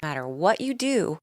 No matter what you do,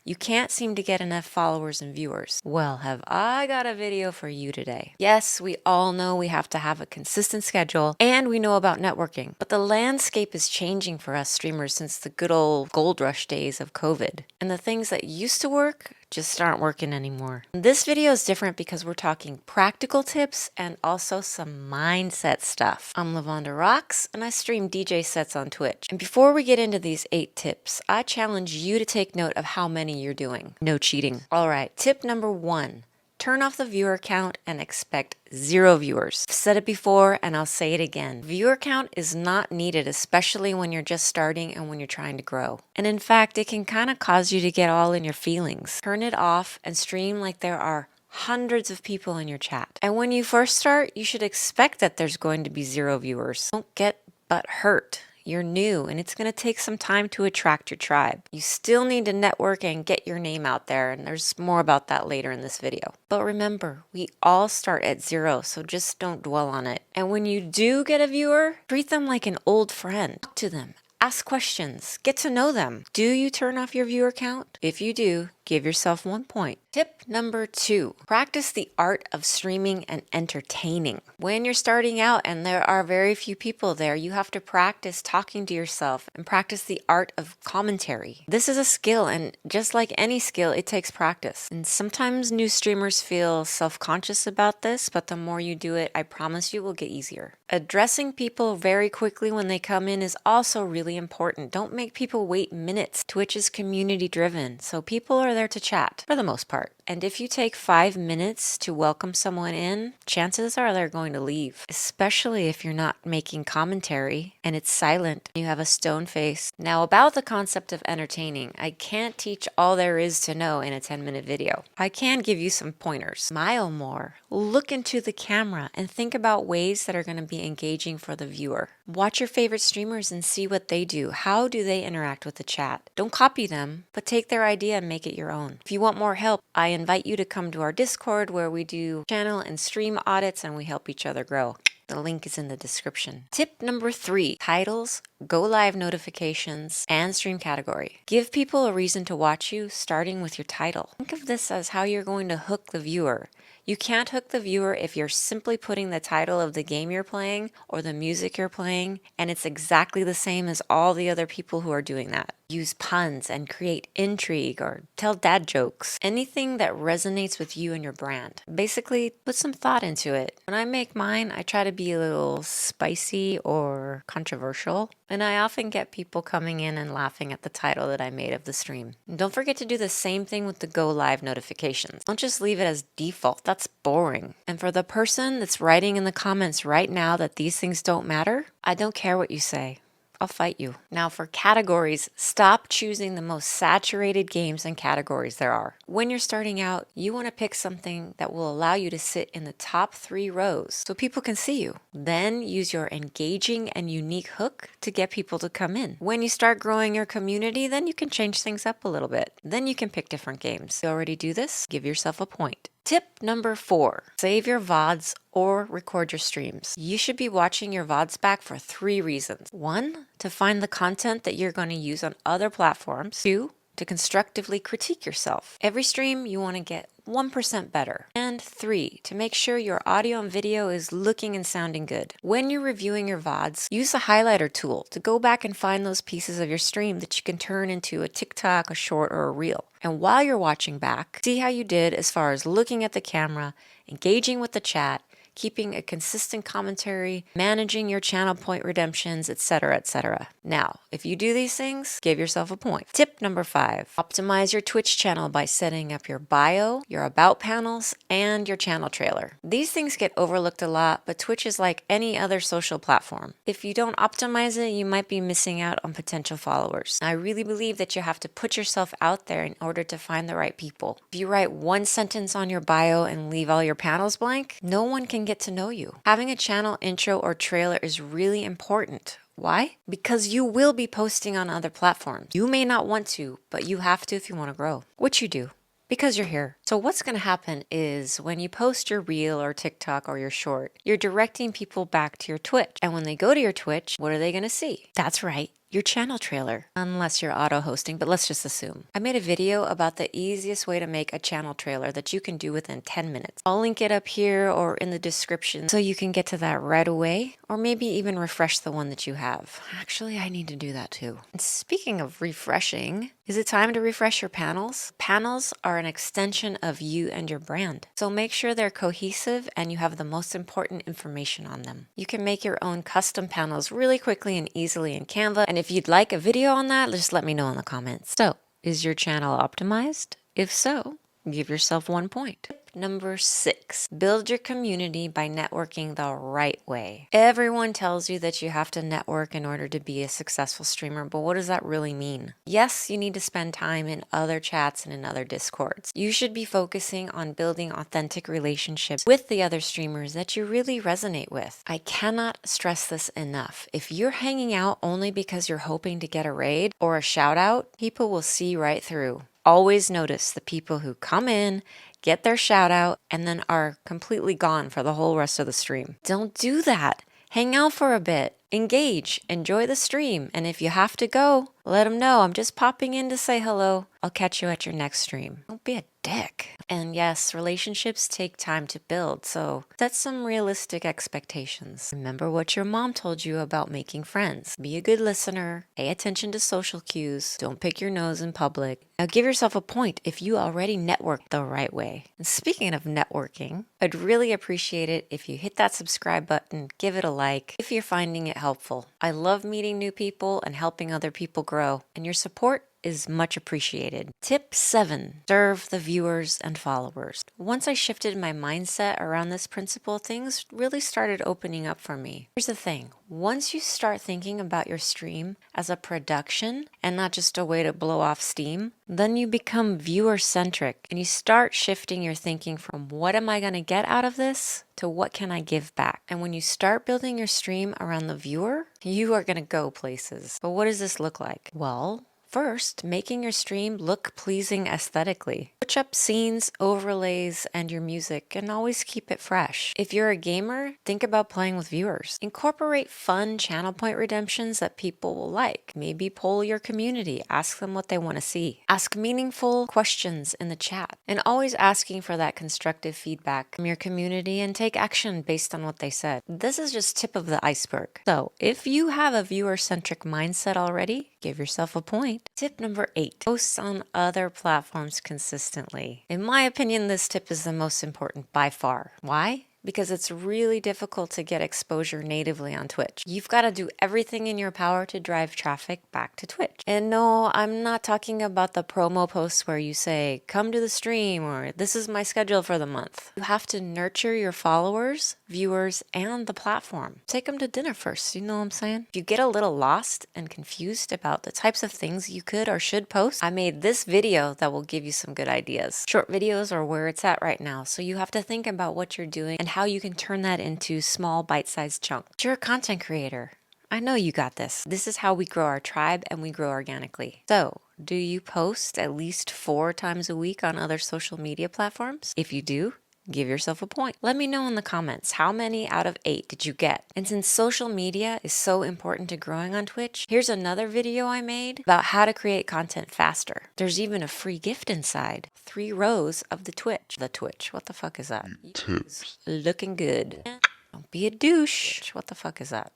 you can't seem to get enough followers and viewers. Well, have I got a video for you today. Yes, we all know we have to have a consistent schedule and we know about networking, but the landscape is changing for us streamers since the good old gold rush days of COVID. And the things that used to work just aren't working anymore. This video is different because we're talking practical tips and also some mindset stuff. I'm Lavonda Rocks and I stream DJ sets on Twitch. And before we get into these 8 tips, I challenge you to take note of how many you're doing. No cheating. All right, tip number 1. Turn off the viewer count and expect 0 viewers. I've said it before and I'll say it again. Viewer count is not needed, especially when you're just starting and when you're trying to grow. And in fact, it can kind of cause you to get all in your feelings. Turn it off and stream like there are hundreds of people in your chat. And when you first start, you should expect that there's going to be 0 viewers. Don't get butt hurt. You're new and it's going to take some time to attract your tribe. You still need to network and get your name out there, and there's more about that later in this video. But remember, we all start at 0, so just don't dwell on it. And when you do get a viewer, treat them like an old friend. Talk to them. Ask questions. Get to know them. Do you turn off your viewer count? If you do, give yourself 1 point. Tip number 2, practice the art of streaming and entertaining. When you're starting out and there are very few people there, you have to practice talking to yourself and practice the art of commentary. This is a skill, and just like any skill, it takes practice. And sometimes new streamers feel self-conscious about this, but the more you do it, I promise you will get easier. Addressing people very quickly when they come in is also really important. Don't make people wait minutes. Twitch is community driven, so people are there to chat for the most part. And if you take 5 minutes to welcome someone in, chances are they're going to leave, especially if you're not making commentary and it's silent. You have a stone face. Now, about the concept of entertaining, I can't teach all there is to know in a 10-minute video. I can give you some pointers. Smile more. Look into the camera and think about ways that are going to be engaging for the viewer. Watch your favorite streamers and see what they do. How do they interact with the chat? Don't copy them, but take their idea and make it your own. If you want more help, I invite you to come to our Discord where we do channel and stream audits and we help each other grow. The link is in the description. Tip number 3, titles, go live notifications, and stream category. Give people a reason to watch you, starting with your title. Think of this as how you're going to hook the viewer. You can't hook the viewer if you're simply putting the title of the game you're playing or the music you're playing, and it's exactly the same as all the other people who are doing that. Use puns and create intrigue or tell dad jokes. Anything that resonates with you and your brand. Basically, put some thought into it. When I make mine, I try to be a little spicy or controversial, and I often get people coming in and laughing at the title that I made of the stream. And don't forget to do the same thing with the go live notifications. Don't just leave it as default. That's boring. And for the person that's writing in the comments right now that these things don't matter, I don't care what you say. I'll fight you. Now for categories, stop choosing the most saturated games and categories there are. When you're starting out, you want to pick something that will allow you to sit in the top 3 rows so people can see you. Then use your engaging and unique hook to get people to come in. When you start growing your community, then you can change things up a little bit. Then you can pick different games. You already do this? Give yourself a point. Tip number 4, save your VODs or record your streams. You should be watching your VODs back for 3 reasons. 1, to find the content that you're going to use on other platforms. 2, to constructively critique yourself. Every stream you want to get 1% better. And 3, to make sure your audio and video is looking and sounding good. When you're reviewing your VODs, use the highlighter tool to go back and find those pieces of your stream that you can turn into a TikTok, a short, or a reel. And while you're watching back, see how you did as far as looking at the camera, engaging with the chat, keeping a consistent commentary, managing your channel point redemptions, etc., etc. Now, if you do these things, give yourself a point. Tip number 5, optimize your Twitch channel by setting up your bio, your about panels, and your channel trailer. These things get overlooked a lot, but Twitch is like any other social platform. If you don't optimize it, you might be missing out on potential followers. I really believe that you have to put yourself out there in order to find the right people. If you write 1 sentence on your bio and leave all your panels blank, no one can get to know you. Having a channel intro or trailer is really important. Why? Because you will be posting on other platforms. You may not want to, but you have to if you want to grow, which you do. Because you're here. So what's going to happen is when you post your reel or TikTok or your short, you're directing people back to your Twitch. And when they go to your Twitch, what are they going to see? That's right. your channel trailer, unless you're auto hosting, but let's just assume. I made a video about the easiest way to make a channel trailer that you can do within 10 minutes. I'll link it up here or in the description so you can get to that right away, or maybe even refresh the one that you have. Actually, I need to do that too. And speaking of refreshing, is it time to refresh your panels? Panels are an extension of you and your brand. So make sure they're cohesive and you have the most important information on them. You can make your own custom panels really quickly and easily in Canva. And if you'd like a video on that, just let me know in the comments. So, is your channel optimized? If so, give yourself 1 point. Tip number 6, build your community by networking the right way. Everyone tells you that you have to network in order to be a successful streamer, but what does that really mean? Yes, you need to spend time in other chats and in other discords. You should be focusing on building authentic relationships with the other streamers that you really resonate with. I cannot stress this enough. If you're hanging out only because you're hoping to get a raid or a shout out, people will see right through. Always notice the people who come in, get their shout out, and then are completely gone for the whole rest of the stream. Don't do that. Hang out for a bit. Engage. Enjoy the stream. And if you have to go, let them know. I'm just popping in to say hello. I'll catch you at your next stream. Don't be a dick. And yes, relationships take time to build, so set some realistic expectations. Remember what your mom told you about making friends. Be a good listener. Pay attention to social cues. Don't pick your nose in public. Now give yourself a point if you already network the right way. And speaking of networking, I'd really appreciate it if you hit that subscribe button, give it a like if you're finding it helpful. I love meeting new people and helping other people grow, and your support is much appreciated. Tip 7, serve the viewers and followers. Once I shifted my mindset around this principle, things really started opening up for me. Here's the thing. Once you start thinking about your stream as a production and not just a way to blow off steam, then you become viewer-centric and you start shifting your thinking from what am I going to get out of this to what can I give back. And when you start building your stream around the viewer, you are going to go places. But what does this look like? Well, first, making your stream look pleasing aesthetically. Switch up scenes, overlays, and your music, and always keep it fresh. If you're a gamer, think about playing with viewers. Incorporate fun channel point redemptions that people will like. Maybe poll your community, ask them what they want to see. Ask meaningful questions in the chat, and always asking for that constructive feedback from your community and take action based on what they said. This is just tip of the iceberg. So if you have a viewer-centric mindset already, give yourself a point. Tip number 8, post on other platforms consistently. In my opinion, this tip is the most important by far. Why? Because it's really difficult to get exposure natively on Twitch. You've got to do everything in your power to drive traffic back to Twitch. And no, I'm not talking about the promo posts where you say, come to the stream, or this is my schedule for the month. You have to nurture your followers, viewers, and the platform. Take them to dinner first, you know what I'm saying? If you get a little lost and confused about the types of things you could or should post, I made this video that will give you some good ideas. Short videos are where it's at right now, so you have to think about what you're doing and how you can turn that into small bite-sized chunks. You're a content creator. I know you got this. This is how we grow our tribe and we grow organically. So, do you post at least 4 times a week on other social media platforms? If you do, give yourself a point. Let me know in the comments, how many out of 8 did you get? And since social media is so important to growing on Twitch, here's another video I made about how to create content faster. There's even a free gift inside. 3 rows of the Twitch. The Twitch, what the fuck is that? Tips. Looking good. Don't be a douche. What the fuck is that?